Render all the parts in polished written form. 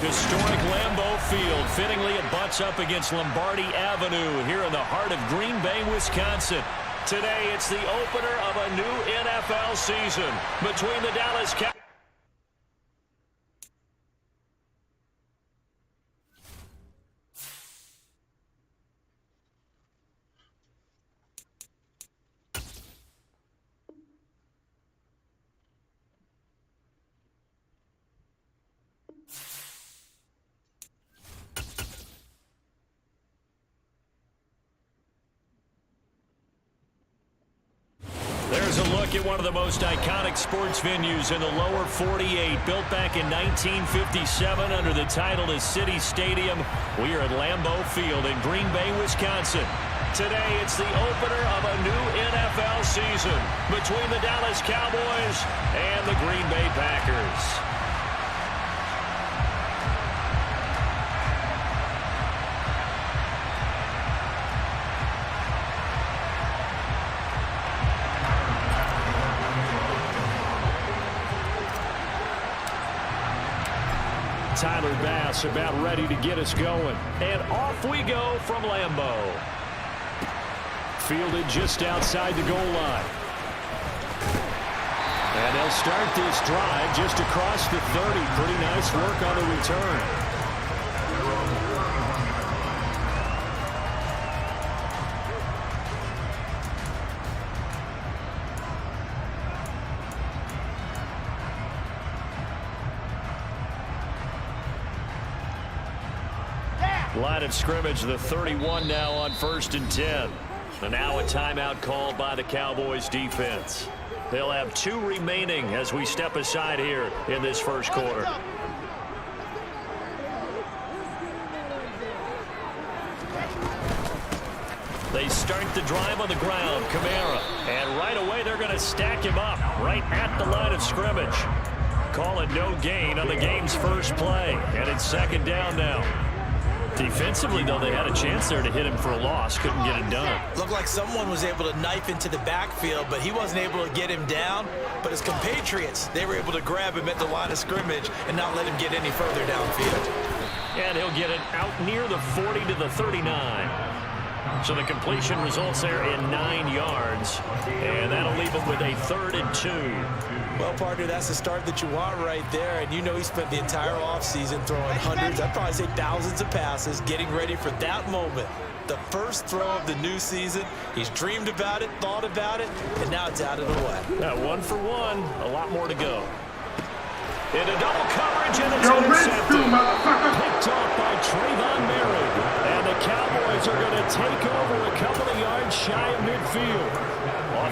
Historic Lambeau Field fittingly abuts up against Lombardi Avenue here in the heart of Green Bay, Wisconsin. Today, it's the opener of a new NFL season between the Dallas Cowboys. There's a look at one of the most iconic sports venues in the lower 48, built back in 1957 under the title of City Stadium. We are at Lambeau Field in Green Bay, Wisconsin. Today, it's the opener of a new NFL season between the Dallas Cowboys and the Green Bay Packers. Tyler Bass about ready to get us going. And off we go from Lambeau. Fielded just outside the goal line. And they'll start this drive just across the 30. Pretty nice work on the return. Line of scrimmage, the 31 now on 1st and 10. And now a timeout called by the Cowboys defense. They'll have 2 remaining as we step aside here in this first quarter. They start the drive on the ground, Kamara. And right away they're going to stack him up right at the line of scrimmage. Call it no gain on the game's first play. And it's 2nd down now. Defensively, though, they had a chance there to hit him for a loss. Couldn't get it done. Looked like someone was able to knife into the backfield, but he wasn't able to get him down. But his compatriots, they were able to grab him at the line of scrimmage and not let him get any further downfield. And he'll get it out near the 40 to the 39. So the completion results there in 9 yards. And that'll leave him with a 3rd and 2. Well, partner, that's the start that you want right there. And you know he spent the entire offseason throwing hundreds, I'd probably say thousands of passes, getting ready for that moment. The first throw of the new season. He's dreamed about it, thought about it, and now it's out of the way. Now 1 for 1, a lot more to go. Into double coverage, and it's intercepted. Picked off by Trayvon Merritt. And the Cowboys are going to take over a couple of yards shy of midfield.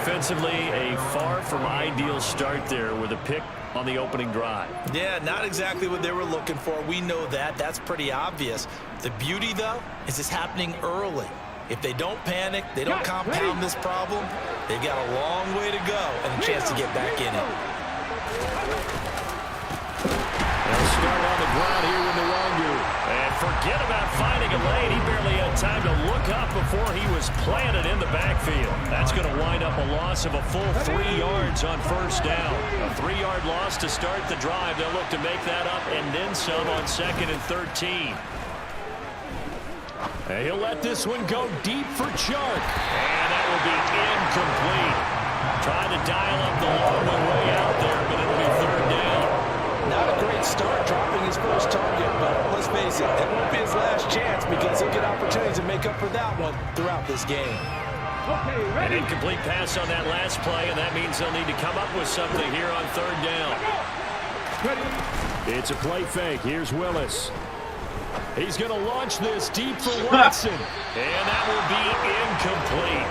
Offensively, a far from ideal start there with a pick on the opening drive. Yeah, not exactly what they were looking for. We know that. That's pretty obvious. The beauty, though, is it's happening early. If they don't panic, they don't compound this problem, they've got a long way to go and a chance to get back in it. They'll start on the ground here with the Wangu. And forget about finding a lane. He barely had time to look up before he was planted in the backfield. That's going to wind up a loss of a full 3 yards on 1st down. A 3-yard loss to start the drive. They'll look to make that up and then some on 2nd and 13. And he'll let this one go deep for Chark. And that will be incomplete. Trying to dial up the long one way out there, but it'll be 3rd down. Not a great start dropping his first target, but let's face it, that won't be his last chance because he'll get opportunities to make up for that one throughout this game. An incomplete pass on that last play, and that means they'll need to come up with something here on 3rd down. It's a play fake. Here's Willis. He's going to launch this deep for Watson. And that will be incomplete.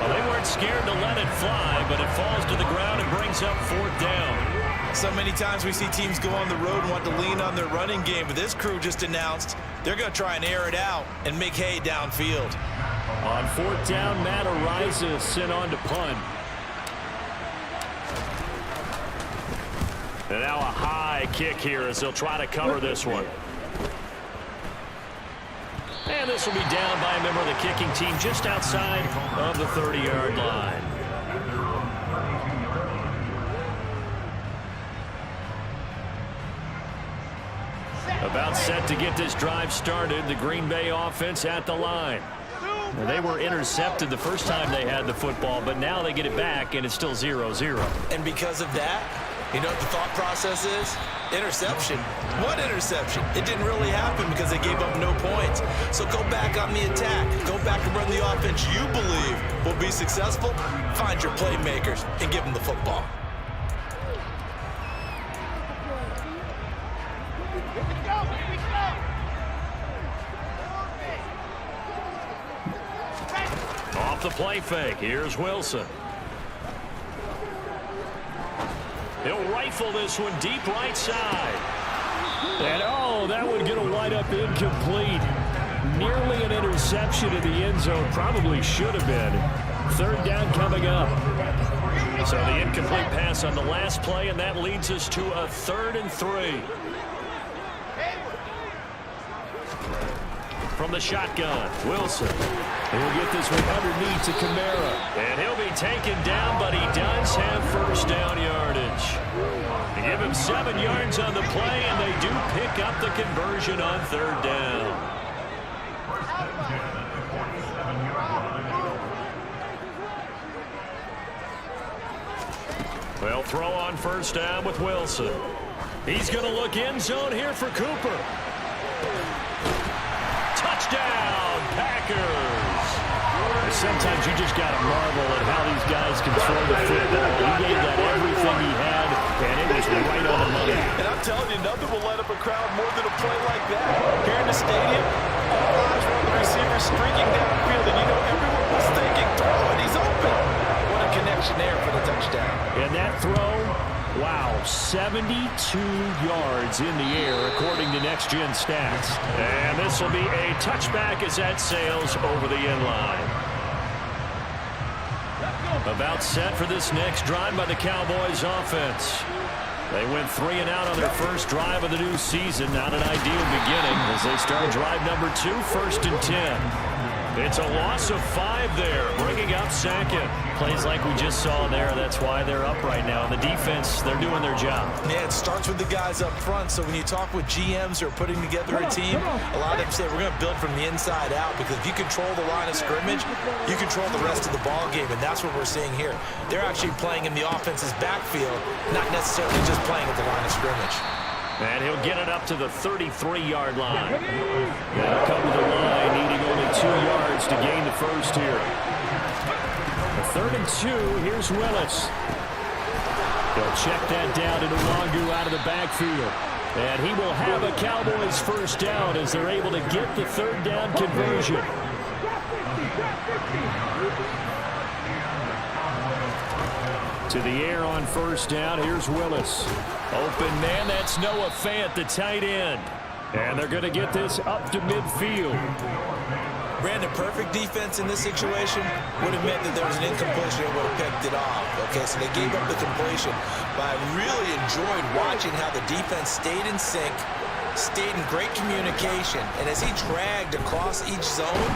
Well, they weren't scared to let it fly, but it falls to the ground and brings up 4th down. So many times we see teams go on the road and want to lean on their running game, but this crew just announced they're going to try and air it out and make hay downfield. On 4th down, Matt Ariza sent on to punt. And now a high kick here as they'll try to cover this one. And this will be down by a member of the kicking team just outside of the 30-yard line. About set to get this drive started. The Green Bay offense at the line. Now, they were intercepted the first time they had the football, but now they get it back, and it's still 0-0. And because of that, you know what the thought process is? Interception. What interception? It didn't really happen because they gave up no points. So go back on the attack. Go back and run the offense you believe will be successful. Find your playmakers and give them the football. Off the play fake. Here's Wilson. He'll rifle this one deep right side. And, oh, that would get a wide-up incomplete. Nearly an interception in the end zone. Probably should have been. Third down coming up. So the incomplete pass on the last play, and that leads us to a 3rd and 3. From the shotgun, Wilson. He'll get this one underneath to Kamara. And he'll be taken down, but he does have first down yardage. They give him 7 yards on the play, and they do pick up the conversion on 3rd down. Well, throw on first down with Wilson. He's going to look end zone here for Cooper. Touchdown, Packers. Sometimes you just got to marvel at how these guys can throw the football. He gave that everything he had, and it was right on the money. And I'm telling you, nothing will light up a crowd more than a play like that. Here in the stadium, all eyes were on the receiver streaking downfield, and you know everyone was thinking, throw it, he's open. What a connection there for the touchdown. And that throw, wow, 72 yards in the air, according to Next Gen Stats. And this will be a touchback as that sails over the end line. About set for this next drive by the Cowboys offense. They went 3 and out on their first drive of the new season. Not an ideal beginning as they start drive number 2, 1st and 10. It's a loss of 5 there, bringing up 2nd. Plays like we just saw there. That's why they're up right now. And the defense, they're doing their job. Yeah, it starts with the guys up front. So when you talk with GMs who are putting together a team, a lot of them say we're going to build from the inside out, because if you control the line of scrimmage, you control the rest of the ball game, and that's what we're seeing here. They're actually playing in the offense's backfield, not necessarily just playing at the line of scrimmage. And he'll get it up to the 33-yard line. They'll come to the line, needing only 2 yards to gain the first here. The 3rd and 2, here's Willis. He'll check that down to Nwangu out of the backfield. And he will have a Cowboys first down as they're able to get the 3rd down conversion. To the air on first down. Here's Willis. Open man. That's Noah Fant, the tight end. And they're going to get this up to midfield. Brandon, perfect defense in this situation would have meant that there was an incompletion and would have picked it off. Okay, so they gave up the completion. But I really enjoyed watching how the defense stayed in sync, stayed in great communication. And as he dragged across each zone,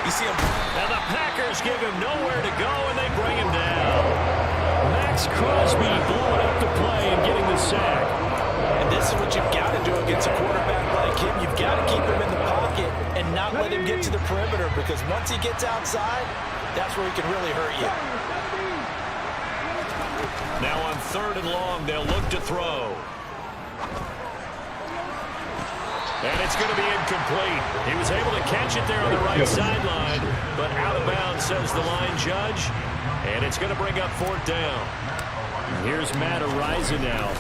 you see him. And the Packers give him nowhere to go, and they bring him down. Max Crosby blowing up the play and getting the sack. And this is what you've got to do against a quarterback like him. You've got to keep him in the pocket and not let him get to the perimeter, because once he gets outside, that's where he can really hurt you. Now on 3rd and long, they'll look to throw. And it's going to be incomplete. He was able to catch it there on the right sideline, but out of bounds, says the line judge. And it's going to bring up 4th down. Here's Matt Araiza now.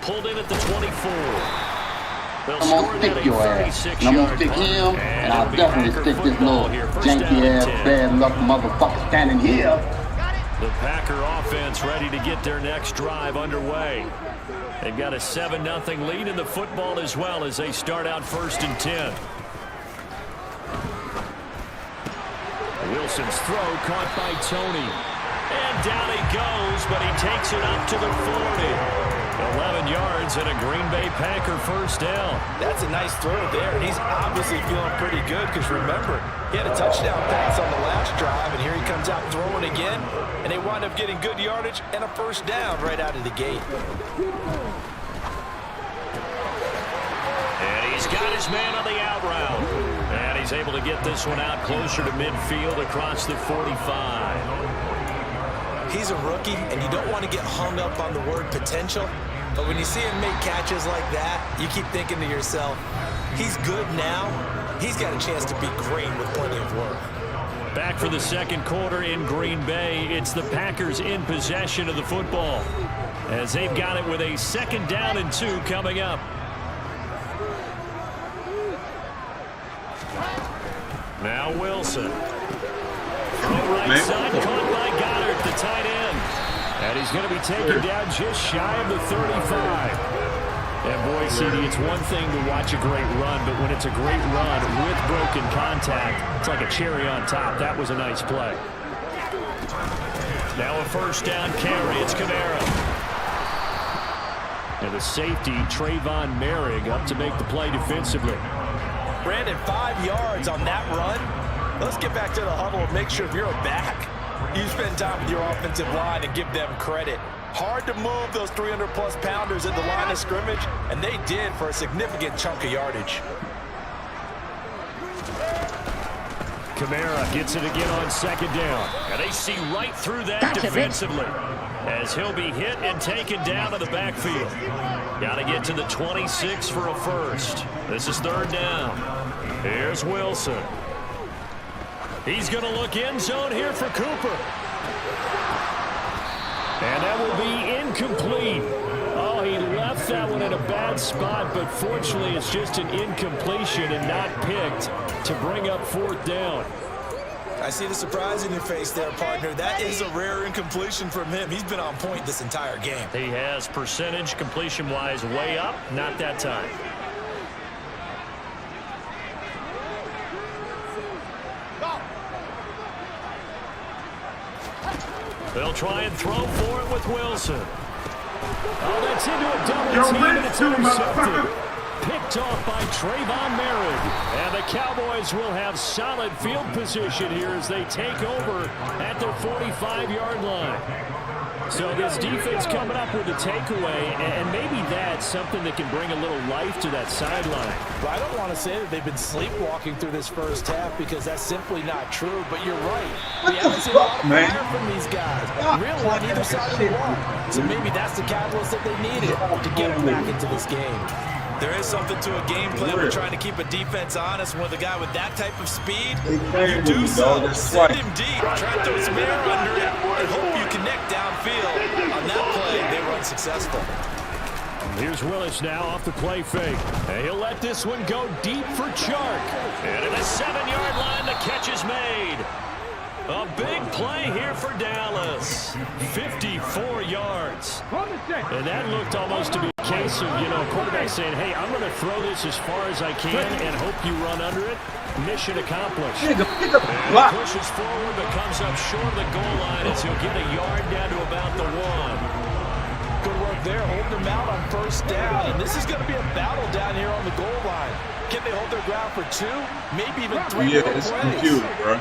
Pulled in at the 24. I'm going to stick your ass. And I'm going to stick him, and I'll definitely stick this little janky-ass, bad-luck motherfucker standing here. The Packer offense ready to get their next drive underway. They've got a 7-0 lead in the football as well as they start out 1st and 10. Wilson's throw caught by Tony. And down he goes, but he takes it up to the 40. 11 yards brings in a Green Bay Packer first down. That's a nice throw there, and he's obviously feeling pretty good because, remember, he had a touchdown pass on the last drive, and here he comes out throwing again, and they wind up getting good yardage and a first down right out of the gate. And he's got his man on the out route. And he's able to get this one out closer to midfield across the 45. He's a rookie, and you don't want to get hung up on the word potential. But when you see him make catches like that, you keep thinking to yourself, he's good now. He's got a chance to be great with plenty of work. Back for the second quarter in Green Bay. It's the Packers in possession of the football, as they've got it with a 2nd down and 2 coming up. Now Wilson. From right side, caught by Goddard, the tight end. And he's going to be taken down just shy of the 35. And boy, CD, it's one thing to watch a great run, but when it's a great run with broken contact, it's like a cherry on top. That was a nice play. Now a first down carry. It's Kamara. And the safety, Trayvon Merrick, up to make the play defensively. Brandon, 5 yards on that run. Let's get back to the huddle and make sure if you're a back, you spend time with your offensive line and give them credit. Hard to move those 300-plus pounders at the line of scrimmage, and they did for a significant chunk of yardage. Kamara gets it again on 2nd down. And they see right through that defensively, as he'll be hit and taken down to the backfield. Got to get to the 26 for a first. This is 3rd down. Here's Wilson. He's going to look end zone here for Cooper. And that will be incomplete. Oh, he left that one in a bad spot, but fortunately it's just an incompletion and not picked to bring up 4th down. I see the surprise in your face there, partner. That is a rare incompletion from him. He's been on point this entire game. He has percentage completion-wise way up, not that time. They'll try and throw for it with Wilson. Oh, that's into a double team, and it's intercepted. Picked off by Trayvon Merrick. And the Cowboys will have solid field position here as they take over at their 45-yard line. So this defense coming up with a takeaway, and maybe that's something that can bring a little life to that sideline. Well, I don't want to say that they've been sleepwalking through this first half because that's simply not true, but you're right. We haven't seen a lot of fire from these guys, really on either side of the ball. So maybe that's the catalyst that they needed to get them back into this game. There is something to a game plan with trying to keep a defense honest. With a guy with that type of speed, you do so. Send him deep. Try to throw some air under it and hope you connect downfield. On that play, they were unsuccessful. Here's Willis now off the play fake. And he'll let this one go deep for Chark. And at the 7-yard line, the catch is made. A big play here for Dallas. 54 yards. And that looked almost to be a case of, a quarterback saying, hey, I'm going to throw this as far as I can and hope you run under it. Mission accomplished. And he pushes forward but comes up short of the goal line as he'll get a yard down to about the 1. Good work there, holding them out on first down. And this is going to be a battle down here on the goal line. Can they hold their ground for 2, maybe even 3 more plays? Yeah, it's computer, bro.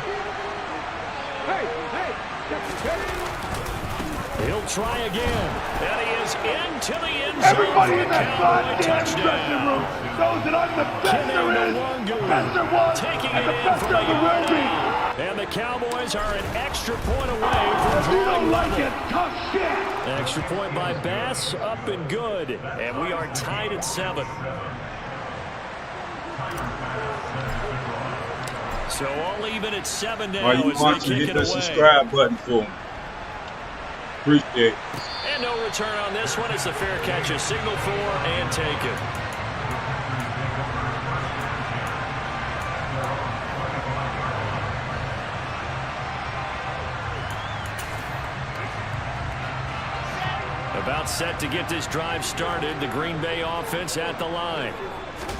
He'll try again. And he is into the end zone for a Cowboy touchdown. Taking it in from the yard line. And the Cowboys are an extra point away from drawing level. Extra point by Bass, up and good. And we are tied at 7. So all even at 7 now While you as watching, they kick hit it that away. subscribe button for me. Appreciate it. And no return on this one as the fair catch is signaled for and taken. About set to get this drive started. The Green Bay offense at the line.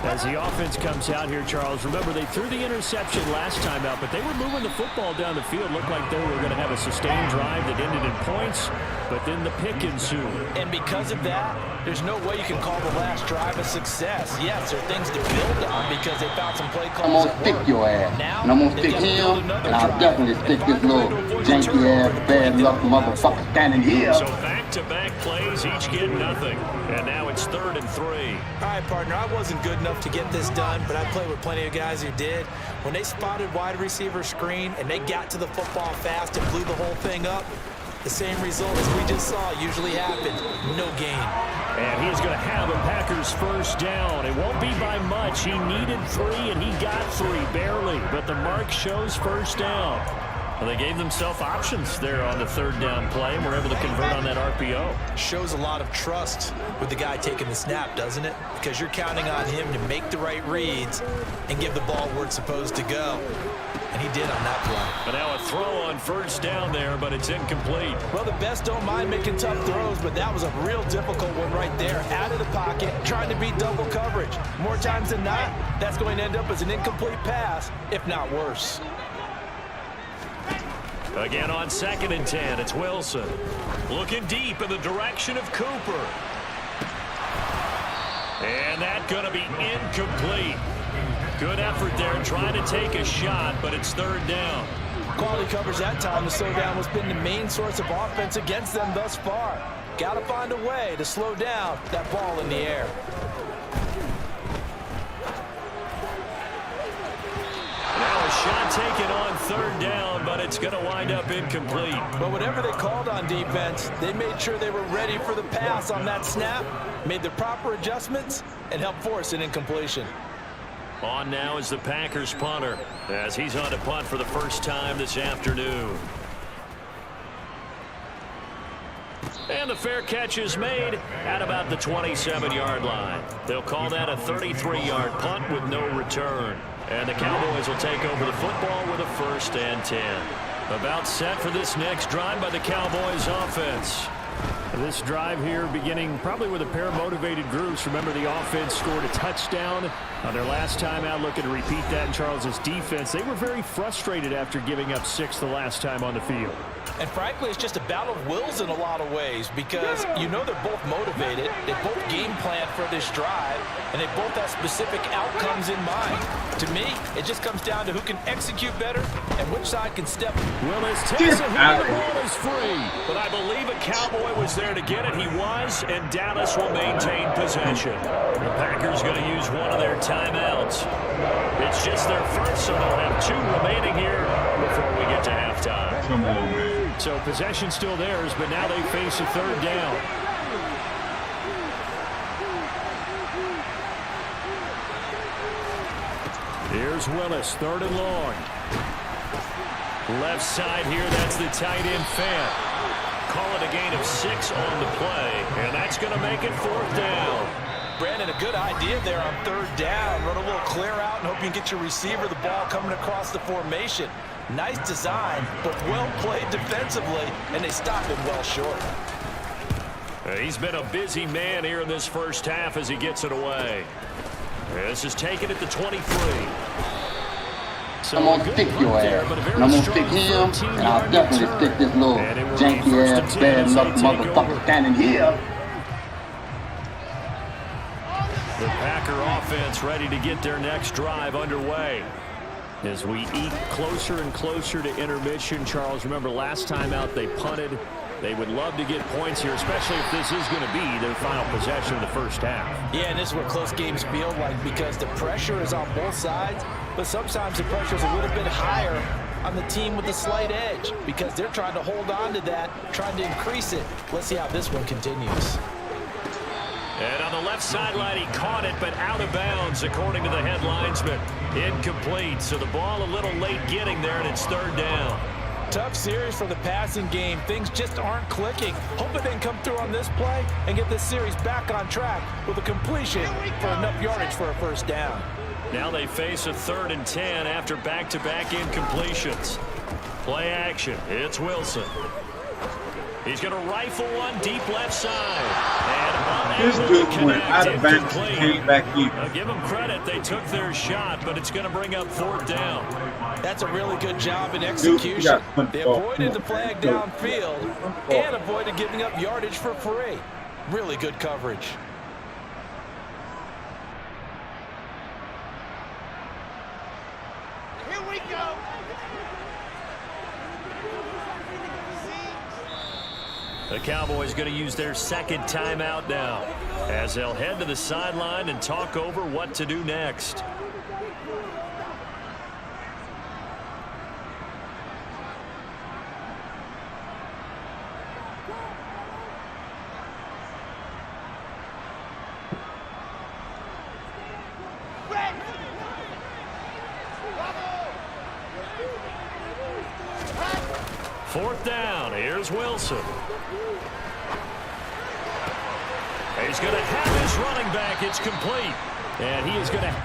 As the offense comes out here, Charles, remember they threw the interception last time out, but they were moving the football down the field. Looked like they were going to have a sustained drive that ended in points, but then the pick ensued. And because of that, there's no way you can call the last drive a success. Yes, there are things to build on because they found some play calls. I'm going to stick your ass. Now, and I'm going to stick him, and I'll definitely stick this little janky-ass, bad luck motherfucker standing here. So back-to-back plays, each get nothing. And now it's 3rd and 3. All right, partner, I wasn't good enough to get this done, but I played with plenty of guys who did. When they spotted wide receiver screen and they got to the football fast and blew the whole thing up, the same result as we just saw usually happened. No gain. And he's going to have a Packers first down. It won't be by much. He needed 3, and he got 3, barely. But the mark shows first down. Well, they gave themselves options there on the 3rd down play, and were able to convert on that RPO. Shows a lot of trust with the guy taking the snap, doesn't it? Because you're counting on him to make the right reads and give the ball where it's supposed to go. And he did on that play. But now a throw on first down there, but it's incomplete. Well, the best don't mind making tough throws, but that was a real difficult one right there. Out of the pocket, trying to beat double coverage. More times than not, that's going to end up as an incomplete pass, if not worse. Again on 2nd and 10, it's Wilson. Looking deep in the direction of Cooper. And that's going to be incomplete. Good effort there, trying to take a shot, but it's 3rd down. Quality covers that time. The slowdown has been the main source of offense against them thus far. Got to find a way to slow down that ball in the air. Now a shot taken on 3rd down, but it's going to wind up incomplete. But whatever they called on defense, they made sure they were ready for the pass on that snap, made the proper adjustments, and helped force an incompletion. On now is the Packers punter, as he's on to punt for the first time this afternoon. And the fair catch is made at about the 27-yard line. They'll call that a 33-yard punt with no return. And the Cowboys will take over the football with a 1st and 10. About set for this next drive by the Cowboys offense. This drive here beginning probably with a pair of motivated groups. Remember, the offense scored a touchdown on their last time out. Looking to repeat that in Charles's defense. They were very frustrated after giving up 6 the last time on the field. And frankly, it's just a battle of wills in a lot of ways because you know they're both motivated. They both game plan for this drive, and they both have specific outcomes in mind. To me, it just comes down to who can execute better and which side can step. Willis takes it, the ball is free. But I believe a Cowboy was there to get it. He was, and Dallas will maintain possession. The Packers going to use one of their timeouts. It's just their first, so they'll have 2 remaining here before we get to halftime. Come on, man. So possession still theirs, but now they face a 3rd down. Here's Willis, 3rd and long. Left side here, that's the tight end Fant. Call it a gain of 6 on the play, and that's going to make it 4th down. Brandon, a good idea there on 3rd down. Run a little clear out and hope you can get your receiver the ball coming across the formation. Nice design, but well played defensively, and they stopped him well short. He's been a busy man here in this first half as he gets it away. This is taken at the 23. So I'm going to stick your ass, and I'm going to stick him, and I'll definitely stick this little janky-ass, bad luck motherfucker standing here. The Packer offense ready to get their next drive underway. As we eke closer and closer to intermission, Charles, remember last time out they punted. They would love to get points here, especially if this is going to be their final possession of the first half. Yeah, and this is what close games feel like because the pressure is on both sides, but sometimes the pressure is a little bit higher on the team with the slight edge because they're trying to hold on to that, trying to increase it. Let's see how this one continues. And on the left sideline, he caught it, but out of bounds, according to the head linesman. Incomplete, so the ball a little late getting there, and it's 3rd down. Tough series for the passing game. Things just aren't clicking. Hoping they can come through on this play and get this series back on track with a completion for enough yardage for a 1st down. Now they face a 3rd and 10 after back-to-back incompletions. Play action. It's Wilson. He's going to rifle one deep left side. This dude went out of bounds and came back in. I'll give them credit. They took their shot, but it's going to bring up 4th down. That's a really good job in execution. They avoided the flag downfield and avoided giving up yardage for free. Really good coverage. Here we go. The Cowboys going to use their 2nd timeout now as they'll head to the sideline and talk over what to do next. Fourth down. Here's Wilson. He's going to have his running back. It's complete. And he is going to...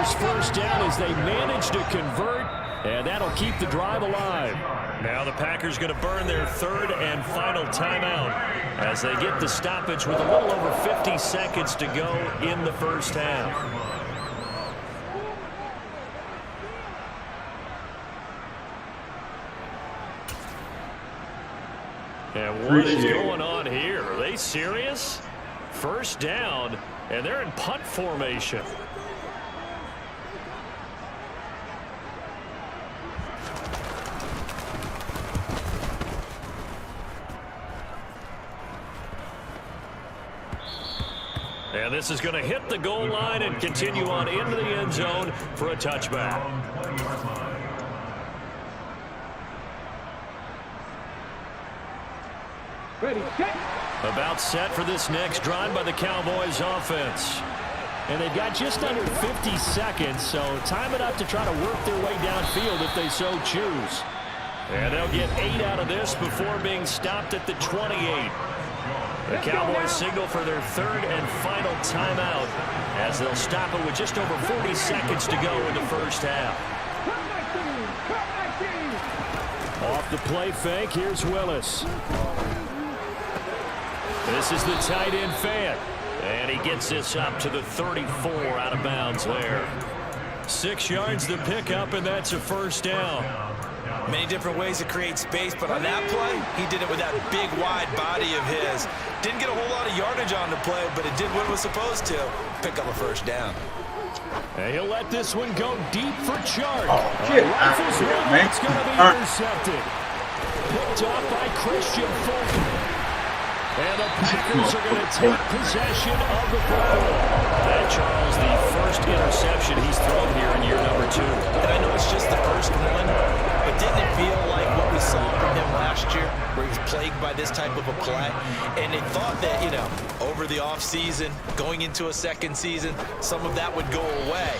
Packers first down as they manage to convert, and that'll keep the drive alive. Now the Packers going to burn their 3rd and final timeout as they get the stoppage with a little over 50 seconds to go in the first half. And what is going on here? Are they serious? First down, and they're in punt formation. And this is going to hit the goal line and continue on into the end zone for a touchback. Ready, set. About set for this next drive by the Cowboys offense. And they've got just under 50 seconds, so time enough to try to work their way downfield if they so choose. And they'll get 8 out of this before being stopped at the 28. The Cowboys signal for their 3rd and final timeout as they'll stop it with just over 40 seconds to go in the first half. Off the play fake, here's Willis. This is the tight end fan, and he gets this up to the 34 out of bounds there. 6 yards to pick up, and that's a first down. Many different ways to create space, but on that play, he did it with that big, wide body of his. Didn't get a whole lot of yardage on the play, but it did what it was supposed to. Pick up a first down. And he'll let this one go deep for Chark. Oh, shit. Rifles one, it's going to be intercepted. Picked off by Christian Fulton. And the Packers are going to take possession of the football. That, Charles, the first interception he's thrown here in year number 2. And I know it's just the first one, but didn't it feel like what we saw from him last year, where he was plagued by this type of a play? And they thought that, you know, over the offseason, going into a second season, some of that would go away.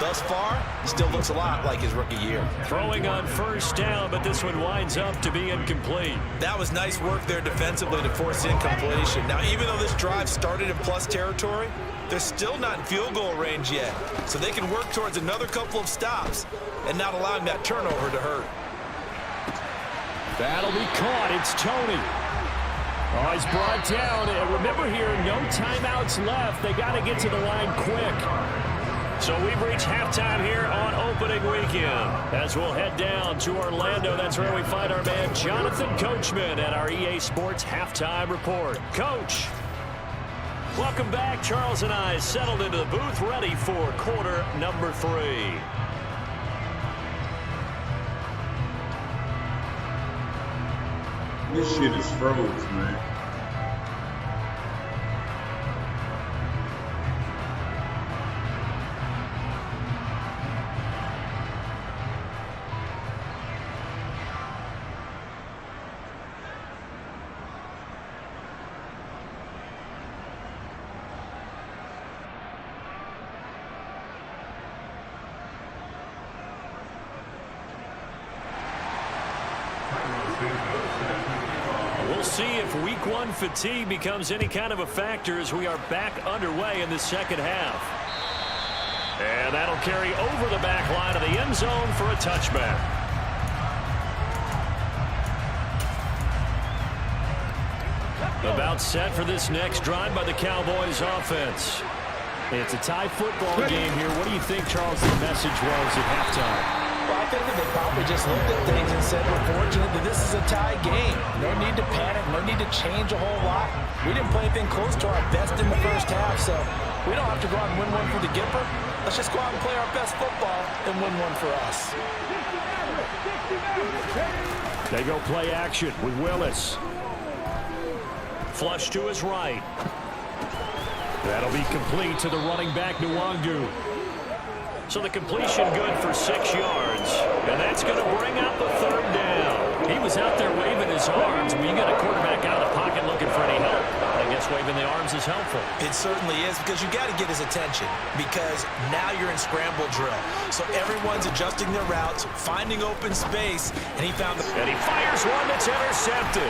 Thus far, still looks a lot like his rookie year. Throwing on first down, but this one winds up to be incomplete. That was nice work there defensively to force incompletion. Now, even though this drive started in plus territory, they're still not in field goal range yet. So they can work towards another couple of stops and not allowing that turnover to hurt. That'll be caught. It's Tony. Oh, he's brought down. And remember here, no timeouts left. They got to get to the line quick. So we've reached halftime here on opening weekend. As we'll head down to Orlando, that's where we find our man Jonathan Coachman at our EA Sports Halftime Report. Coach, welcome back. Charles and I settled into the booth, ready for quarter number 3. This shit is froze, man. We'll see if week 1 fatigue becomes any kind of a factor as we are back underway in the second half. And that'll carry over the back line of the end zone for a touchback. About set for this next drive by the Cowboys offense. It's a tie football game here. What do you think, Charles, the message was at halftime? Well, I think that they probably just looked at things and said, we're fortunate that this is a tie game. No need to panic, no need to change a whole lot. We didn't play anything close to our best in the first half, so we don't have to go out and win one for the Gipper. Let's just go out and play our best football and win one for us. They go play action with Willis. Flush to his right. That'll be complete to the running back, Nwangu. So the completion good for 6 yards. And that's going to bring up the third down. He was out there waving his arms. When you got a quarterback out of the pocket looking for any help, I guess waving the arms is helpful. It certainly is, because you got to get his attention, because now you're in scramble drill. So everyone's adjusting their routes, finding open space, and he found the... And he fires one that's intercepted.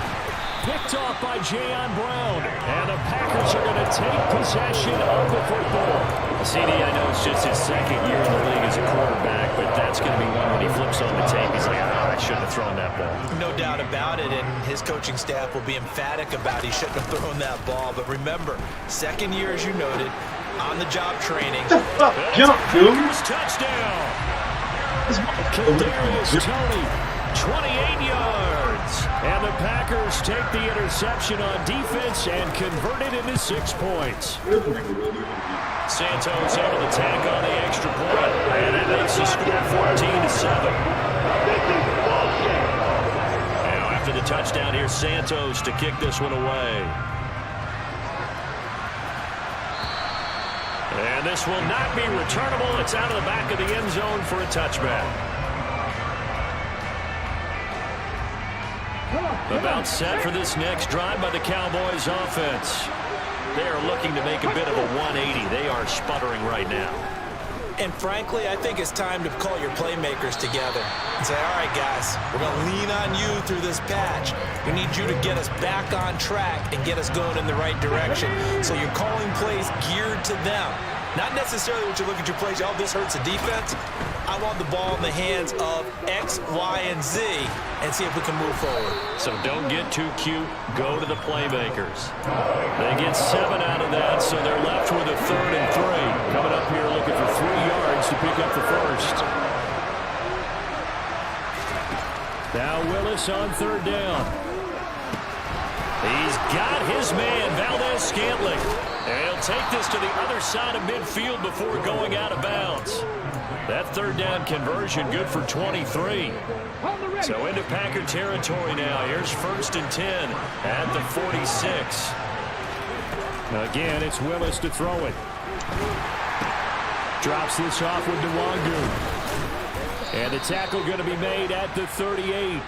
Picked off by Jayon Brown. And the Packers are going to take possession of the football. CD, I know it's just his second year in the league as a quarterback, but that's going to be one when he flips on the tape. He's like, I shouldn't have thrown that ball. No doubt about it, and his coaching staff will be emphatic about he shouldn't have thrown that ball. But remember, second year, as you noted, on-the-job training. Jump, dude. Touchdown. Kadarius Toney, 28 yards. And the Packers take the interception on defense and convert it into 6 points. Santos able to tack on the extra point, and that makes the score 14-7. Now after the touchdown, here's Santos to kick this one away. And this will not be returnable. It's out of the back of the end zone for a touchback. About set for this next drive by the Cowboys offense. They are looking to make a bit of a 180. They are sputtering right now. And frankly, I think it's time to call your playmakers together and say, all right, guys, we're going to lean on you through this patch. We need you to get us back on track and get us going in the right direction. So you're calling plays geared to them. Not necessarily what you look at your plays, oh, this hurts the defense. I want the ball in the hands of X, Y, and Z and see if we can move forward. So don't get too cute. Go to the playmakers. They get 7 out of that, so they're left with a 3rd and 3. Coming up here looking for 3 yards to pick up the first. Now Willis on 3rd down. He's got his man, Valdez-Scantling. And he'll take this to the other side of midfield before going out of bounds. That 3rd down conversion good for 23. So into Packer territory now. Here's 1st and 10 at the 46. Again, it's Willis to throw it. Drops this off with Nwangu. And the tackle going to be made at the 38.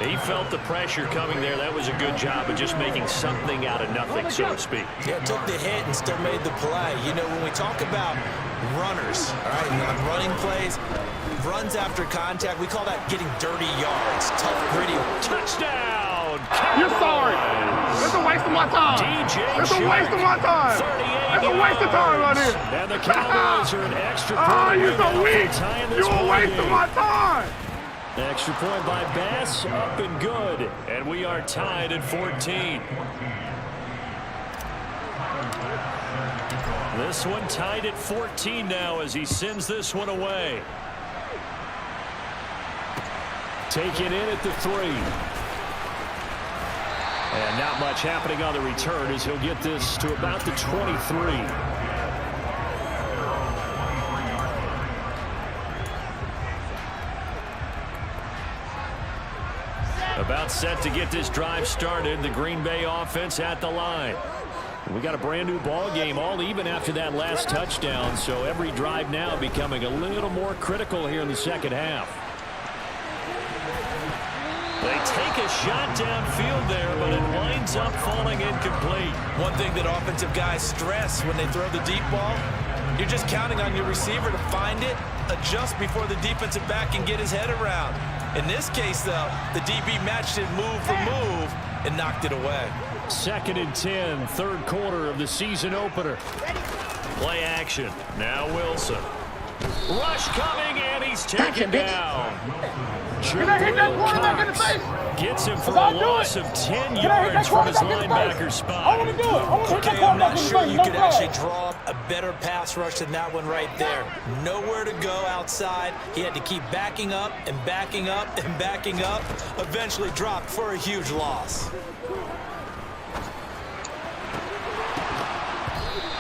He felt the pressure coming there. That was a good job of just making something out of nothing, so to speak. Yeah, took the hit and still made the play. You know, when we talk about runners, all right, on running plays, runs after contact, we call that getting dirty yards. Tough, gritty. Touchdown! You're sorry. That's a waste of my time. That's a waste of my time. That's a waste of time right here. And the Cowboys are an extra point. You're so weak. You're a waste of my time. Extra point by Bass, up and good. And we are tied at 14. This one tied at 14 now as he sends this one away. Taken in at the 3. And not much happening on the return as he'll get this to about the 23. About set to get this drive started. The Green Bay offense at the line. We got a brand new ball game, all even after that last touchdown. So every drive now becoming a little more critical here in the second half. They take a shot downfield there, but it winds up falling incomplete. One thing that offensive guys stress when they throw the deep ball, you're just counting on your receiver to find it, adjust before the defensive back can get his head around. In this case, though, the DB matched it move for move and knocked it away. 2nd and 10, third quarter of the season opener. Play action. Now Wilson. Rush coming, and he's taken down. Can I hit that quarterback in the face? Gets him for a loss of 10 yards from his linebacker spot. I want to do it. I want to hit that Okay, I'm quarterback not in the sure face. you No could flag. actually draw up a better pass rush than that one right there. Nowhere to go outside. He had to keep backing up and backing up and backing up. Eventually dropped for a huge loss.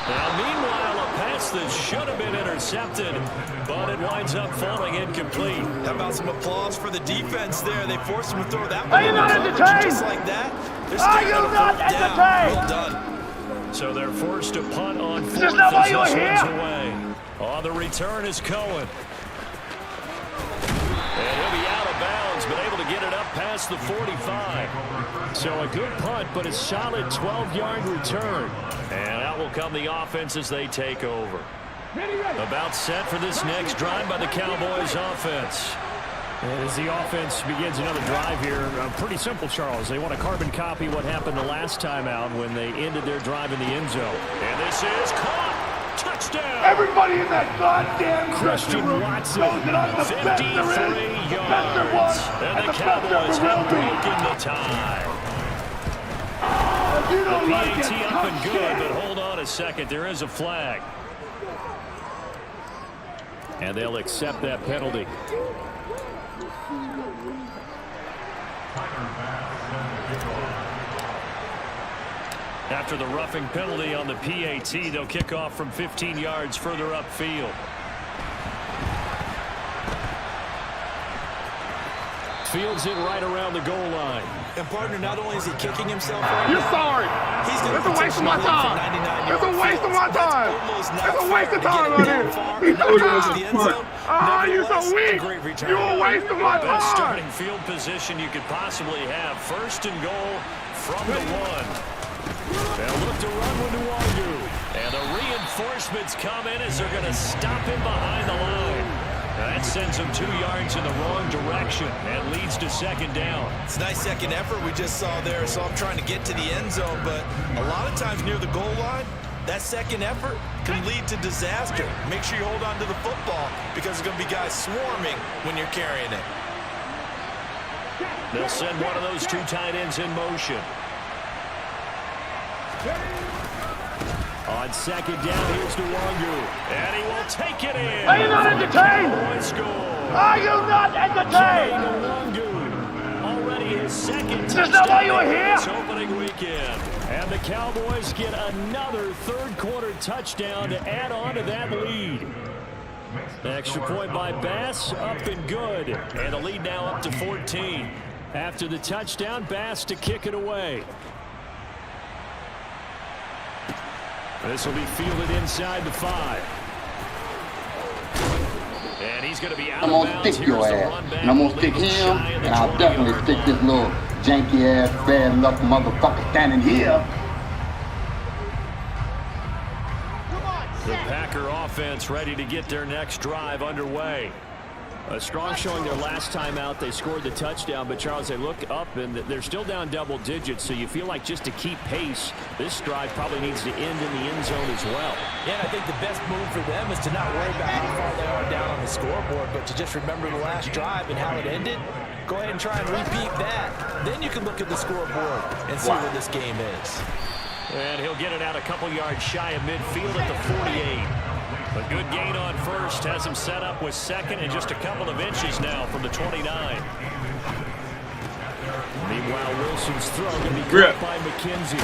Now, meanwhile, a pass that should have been intercepted, but it winds up falling incomplete. How about some applause for the defense there? They forced him to throw that one. Are you not entertained? Just like that. Are you not entertained? Well done. So they're forced to punt on 4th this not why as you were this one's here? away. On the return is Cohen. And he'll be out of bounds, but able to get it up past the 45. So a good punt, but a solid 12-yard return. And out will come the offense as they take over. About set for this next drive by the Cowboys offense. As the offense begins another drive here, pretty simple, Charles. They want to carbon copy what happened the last time out when they ended their drive in the end zone. And this is caught. Touchdown. Everybody in that goddamn Christian room Watson, knows that I'm the best 53 there is, the best there yards. was, And the the best Cowboys there have will be. broken the tie. If you The don't like it, PAT up come and good, get but it. hold on a second. There is a flag. And they'll accept that penalty. After the roughing penalty on the PAT, they'll kick off from 15 yards further upfield. Fields it right around the goal line. And partner, not only is he kicking himself right You're now, sorry. he's going It's a waste of my time. It's a waste of my time. It's a waste of time right here. He's so good. Ah, you're so weak. You're a waste of my Best time. starting field position you could possibly have. 1st and goal from the 1. They'll look to run with Nwangu. And the reinforcements come in as they're going to stop him behind the line. That sends him 2 yards in the wrong direction and leads to 2nd down. It's a nice second effort we just saw there. So I'm trying to get to the end zone, but a lot of times near the goal line, that second effort can lead to disaster. Make sure you hold on to the football because there's going to be guys swarming when you're carrying it. They'll send one of those 2 tight ends in motion. On 2nd down, here's Nwangu. And he will take it in. Are you not entertained? Cowboys score. Are you not entertained? Nwangu. Already his 2nd Is this not why you were here? this opening weekend. And the Cowboys get another 3rd quarter touchdown to add on to that lead. Extra point by Bass, up and good. And the lead now up to 14. After the touchdown, Bass to kick it away. This will be fielded inside the 5. And he's going to be out I'm of gonna bounds. stick your Here's the ass. run back. And I'm gonna Leave stick him him, shy of the and I'll 20 definitely yard stick line. this little janky ass, bad luck motherfucker standing here. The Packer offense ready to get their next drive underway. A strong showing their last time out. They scored the touchdown, but Charles, they look up and they're still down double digits, so you feel like just to keep pace, this drive probably needs to end in the end zone as well. Yeah, and I think the best move for them is to not worry about how far they are down on the scoreboard, but to just remember the last drive and how it ended. Go ahead and try and repeat that. Then you can look at the scoreboard and see where this game is. And he'll get it out a couple yards shy of midfield at the 48. A good gain on first has him set up with second and just a couple of inches now from the 29. Meanwhile, Wilson's throw going to be caught by McKenzie.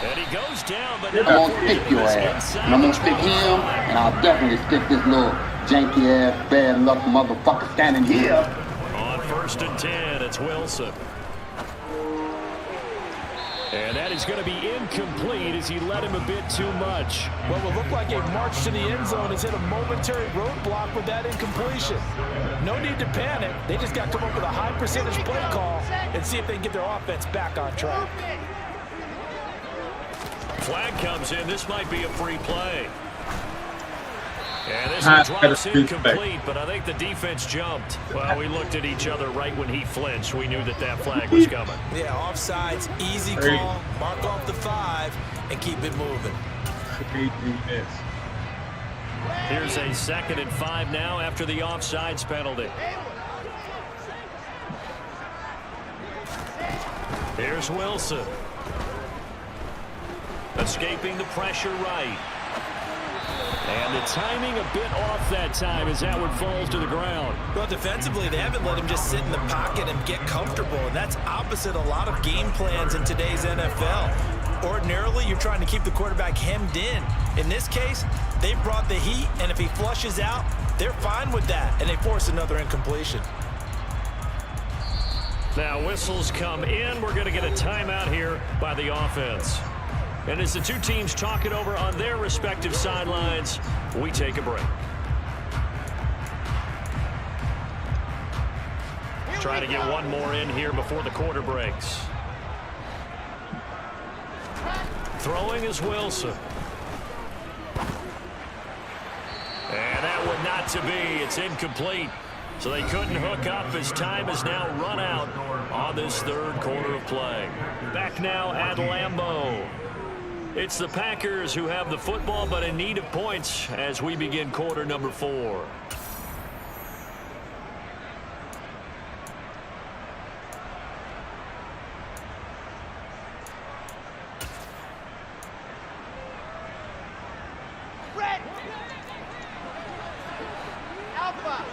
And he goes down, but I'm going to stick your ass. And I'm going to stick him, and I'll definitely stick this little janky-ass, bad luck motherfucker standing here. On 1st and 10, it's Wilson. And that is going to be incomplete as he led him a bit too much. Well, it looked like a march to the end zone has hit a momentary roadblock with that incompletion. No need to panic. They just got to come up with a high percentage play call and see if they can get their offense back on track. Flag comes in. This might be a free play. And this one drops incomplete, but I think the defense jumped. Well, we looked at each other right when he flinched. We knew that that flag was coming. Yeah, offsides, easy call, mark off the 5, and keep it moving. Here's a 2nd and 5 now after the offsides penalty. Here's Wilson. Escaping the pressure right. And the timing a bit off that time as that one falls to the ground. Well, defensively, they haven't let him just sit in the pocket and get comfortable, and that's opposite a lot of game plans in today's NFL. Ordinarily, you're trying to keep the quarterback hemmed in. In this case, they brought the heat, and if he flushes out, they're fine with that, and they force another incompletion. Now, whistles come in. We're going to get a timeout here by the offense. And as the two teams talk it over on their respective sidelines, we take a break. Trying to get one more in here before the quarter breaks. Throwing is Wilson. And that one not to be. It's incomplete. So they couldn't hook up as time has now run out on this 3rd quarter of play. Back now at Lambeau. It's the Packers who have the football, but in need of points as we begin quarter number 4. Red. Alpha.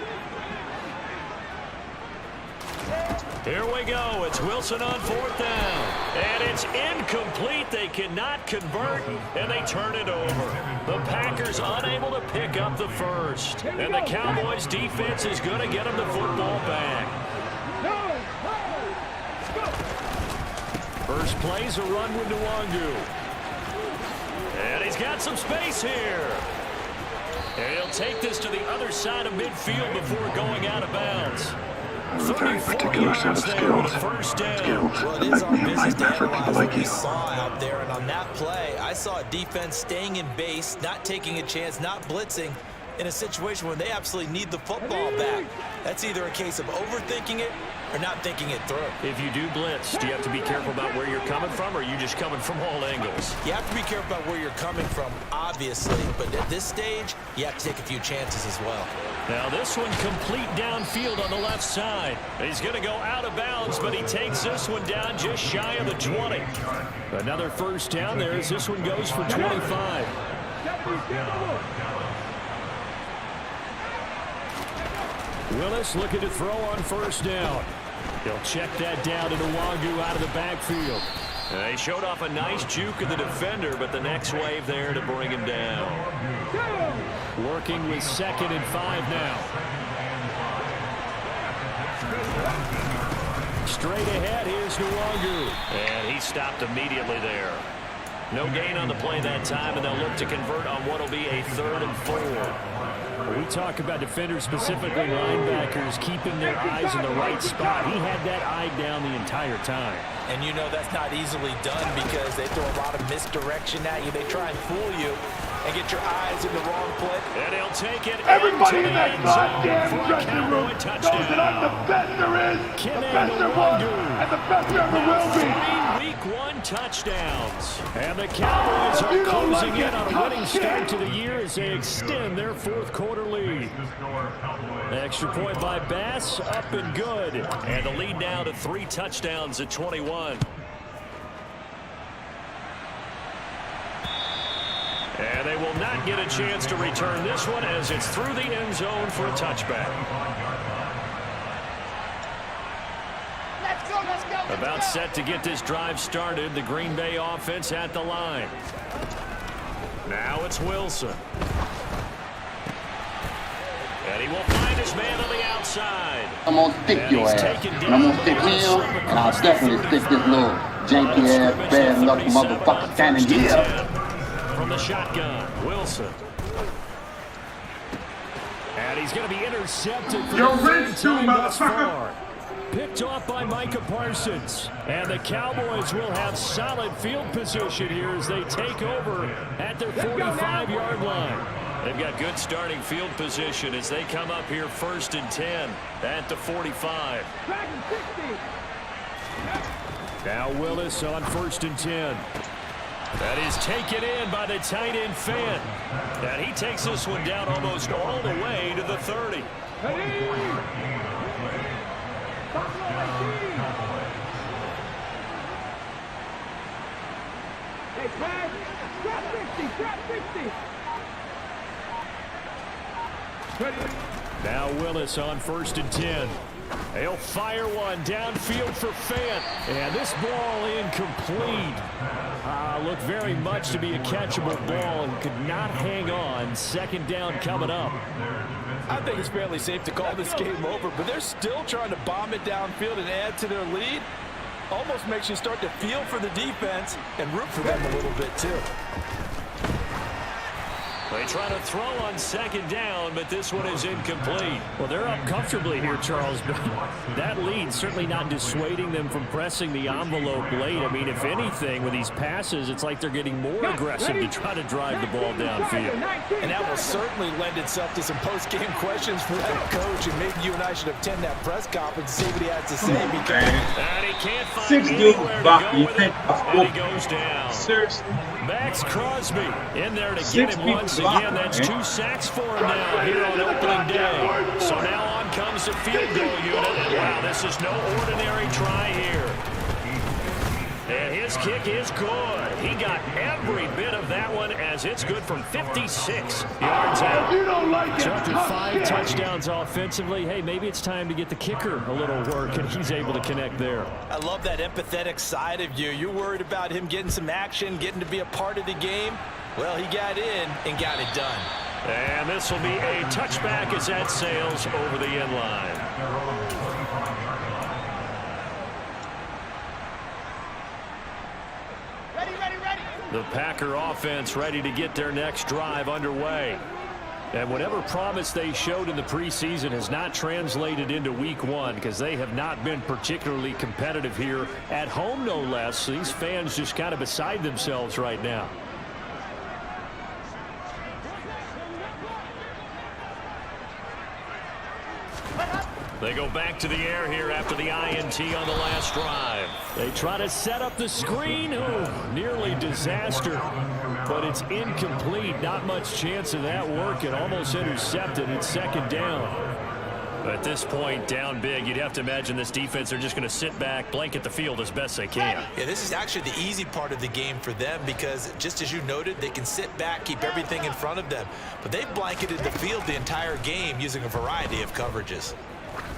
Here we go. It's Wilson on 4th down. And it's incomplete. They cannot convert, and they turn it over. The Packers unable to pick up the first. And the Cowboys defense is going to get them the football back. First play's a run with Nwangu. And he's got some space here. And he'll take this to the other side of midfield before going out of bounds. A very particular set of skills. Well, it is our business to analyze what we saw out there, and on that play, I saw a defense staying in base, not taking a chance, not blitzing, in a situation where they absolutely need the football back. That's either a case of overthinking it or not thinking it through. If you do blitz, do you have to be careful about where you're coming from, or are you just coming from all angles? You have to be careful about where you're coming from, obviously, but at this stage, you have to take a few chances as well. Now this one complete downfield on the left side. He's going to go out of bounds, but he takes this one down just shy of the 20. Another first down there as this one goes for 25. Willis looking to throw on 1st down. He'll check that down to Nwangu out of the backfield. They showed off a nice juke of the defender, but the next wave there to bring him down. Working with 2nd and 5 now. Straight ahead, here's Nwangu. And he stopped immediately there. No gain on the play that time, and they'll look to convert on what will be a 3rd and 4. We talk about defenders, specifically linebackers, keeping their eyes in the right spot. He had that eye down the entire time. And you know that's not easily done because they throw a lot of misdirection at you. They try and fool you. and get your eyes in the wrong place. And he'll take it. Everybody in that goddamn dressing room knows that I'm the best there is, the best there was, and the best there ever will be. 3 Week 1 touchdowns. And the Cowboys are closing in on a winning start to the year as they extend their 4th quarter lead. Extra point by Bass, up and good. And the lead now to 3 touchdowns at 21. And they will not get a chance to return this one as it's through the end zone for a touchback. Let's go, let's go. About set to get this drive started, the Green Bay offense at the line. Now it's Wilson. And he will find his man on the outside. I'm going to stick your ass. And I'm going to stick him, and I'll definitely stick this little janky-ass, bad-luck motherfucker standing here. From the shotgun, Wilson. And he's going to be intercepted for You're the rich third too, time thus motherfucker. far. Picked off by Micah Parsons. And the Cowboys will have solid field position here as they take over at their 45-yard line. They've got good starting field position as they come up here 1st and 10 at the 45. Now Willis on 1st and 10. That is taken in by the tight end Fant. And he takes this one down almost all the way to the 30. Hey, Fred, trap 50, trap 50. Now Willis on 1st and 10. He'll fire one downfield for Fant. And this ball incomplete. Looked very much to be a catchable ball and could not hang on. 2nd down coming up. I think it's fairly safe to call this game over, but they're still trying to bomb it downfield and add to their lead. Almost makes you start to feel for the defense and root for them a little bit too. They try to throw on 2nd down, but this one is incomplete. Well, they're up comfortably here, Charles, but that lead certainly not dissuading them from pressing the envelope late. I mean, if anything, with these passes, it's like they're getting more aggressive to try to drive the ball downfield. And that will certainly lend itself to some post-game questions for that coach, and maybe you and I should attend that press conference and see what he has to say. Because and he can't find 6 dudes anywhere to blocking. go You with can't it, pass and he goes down. Seriously. Max Crosby in there to 6 get him people once blocking, again. That's man. 2 sacks for him now here on opening day. So now on comes the field goal unit. Wow, this is no ordinary try here. And his kick is good. He got every bit of that one as it's good from 56 yards out. You don't like So it. after 5 touchdowns offensively, hey, maybe it's time to get the kicker a little work, and he's able to connect there. I love that empathetic side of you. You're worried about him getting some action, getting to be a part of the game. Well, he got in and got it done. And this will be a touchback as that sails over the end line. The Packer offense ready to get their next drive underway. And whatever promise they showed in the preseason has not translated into week 1 because they have not been particularly competitive here at home, no less. These fans just kind of beside themselves right now. They go back to the air here after the INT on the last drive. They try to set up the screen. Oh, nearly disaster. But it's incomplete. Not much chance of that working. Almost intercepted. It's 2nd down. At this point, down big, you'd have to imagine this defense are just going to sit back, blanket the field as best they can. Yeah, this is actually the easy part of the game for them because, just as you noted, they can sit back, keep everything in front of them. But they've blanketed the field the entire game using a variety of coverages.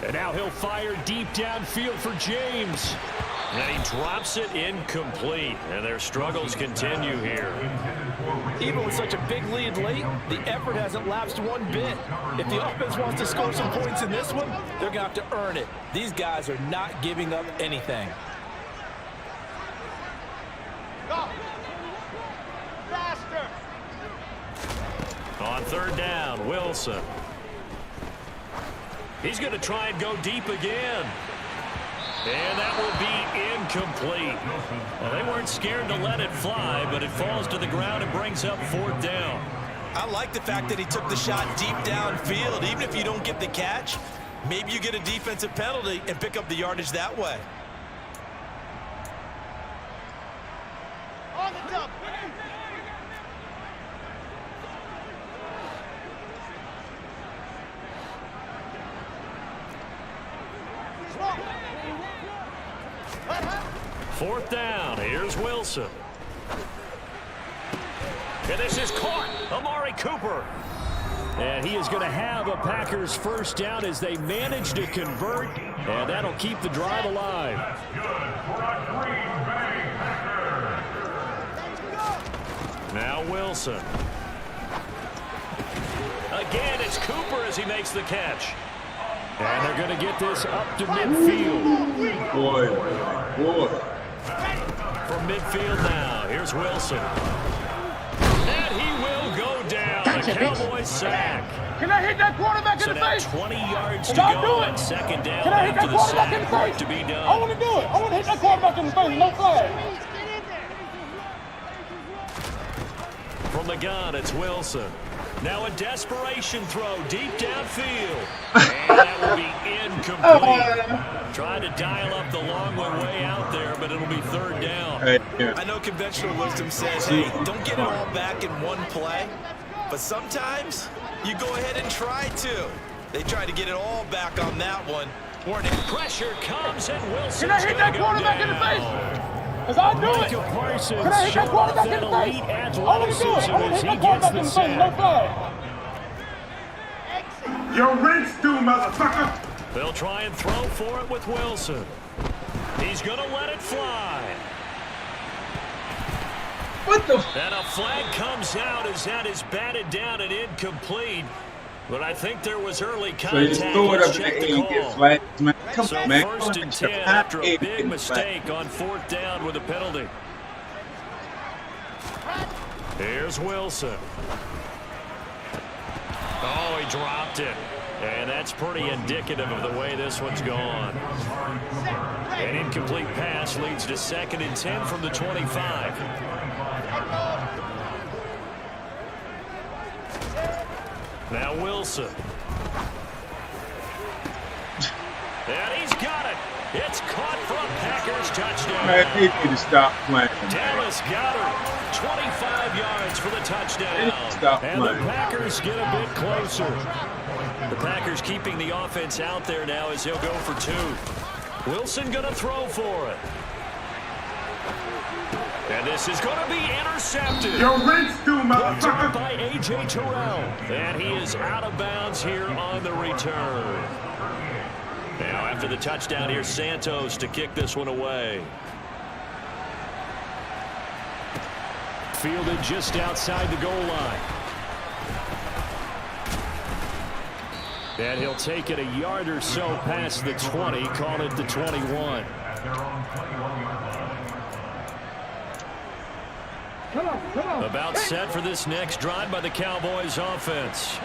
And now he'll fire deep downfield for James. And he drops it incomplete. And their struggles continue here. Even with such a big lead late, the effort hasn't lapsed one bit. If the offense wants to score some points in this one, they're going to have to earn it. These guys are not giving up anything. Go. Faster. On 3rd down, Wilson. He's going to try and go deep again. And that will be incomplete. Well, they weren't scared to let it fly, but it falls to the ground and brings up 4th down. I like the fact that he took the shot deep downfield. Even if you don't get the catch, maybe you get a defensive penalty and pick up the yardage that way. On the jump. Fourth down. Here's Wilson. And this is caught. Amari Cooper. And he is going to have a Packers first down as they manage to convert. And that'll keep the drive alive. Now Wilson. Again, it's Cooper as he makes the catch. And they're going to get this up to midfield. Boy. From midfield now, here's Wilson. And he will go down. The Cowboys sack. Can I hit that quarterback in the face? So now 20 yards to go on 2nd down. Can I hit that quarterback in the face? To be done. I want to do it. I want to hit that quarterback in the face. No flag. From the gun, it's Wilson. Now a desperation throw deep downfield. And that will be incomplete. Trying to dial up the long way out there, but it'll be 3rd down. I know conventional wisdom says, hey, don't get it all back in one play. But sometimes you go ahead and try to. They tried to get it all back on that one. Pressure comes and Wilson's Can I hit that quarterback in the face? Because I'll do it. Can I hit that quarterback in the face? I want to do it. I want to hit that quarterback in the face. No flag. Your rent's due, motherfucker. They'll try and throw for it with Wilson. He's going to let it fly. What the? And a flag comes out as that is batted down and incomplete. But I think there was early contact. So you just throw it up in the air and get flags, man. Come So on, man. 1st and 10 after a big mistake on 4th down with a penalty. Here's Wilson. Oh, he dropped it. And that's pretty indicative of the way this one's gone. An incomplete pass leads to 2nd and 10 from the 25. Now Wilson. And he's got it. It's caught for a Packers touchdown. Man, they need to stop playing. Dallas Goedert, 25 yards for the touchdown. Stop and playing. the Packers get a bit closer. The Packers keeping the offense out there now as he'll go for 2. Wilson going to throw for it. And this is going to be intercepted. Your rent's due, motherfucker. By A.J. Terrell. And he is out of bounds here on the return. Now after the touchdown, here's Santos to kick this one away. Fielded just outside the goal line. And he'll take it a yard or so past the 20, call it the 21. About set for this next drive by the Cowboys offense.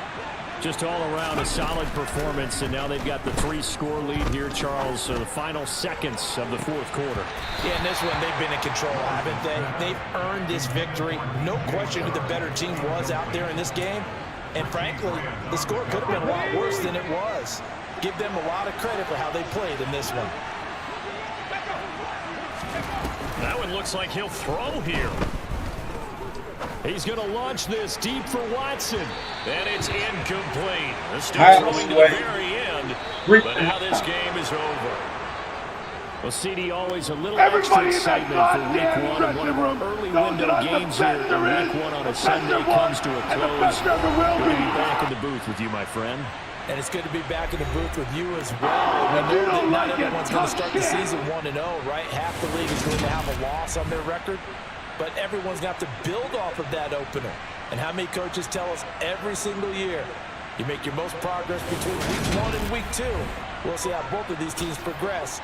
Just all around a solid performance, and now they've got the 3-score lead here, Charles. So the final seconds of the 4th quarter. Yeah, in this one, they've been in control, haven't they? They've earned this victory. No question who the better team was out there in this game. And frankly, the score could have been a lot worse than it was. Give them a lot of credit for how they played in this one. That one looks like he'll throw here. He's going to launch this deep for Watson. And it's incomplete. They're still throwing to the very end. But now this game is over. Well, CD, always a little extra excitement for Week 1. And one of our early window games here in Week 1 on a Sunday comes to a close. Good to be back in the booth with you, my friend. And it's good to be back in the booth with you as well. We know that not everyone's going to start the season 1-0, right? Half the league is going to have a loss on their record. But everyone's going to have to build off of that opener. And how many coaches tell us every single year, you make your most progress between Week 1 and Week 2. We'll see how both of these teams progress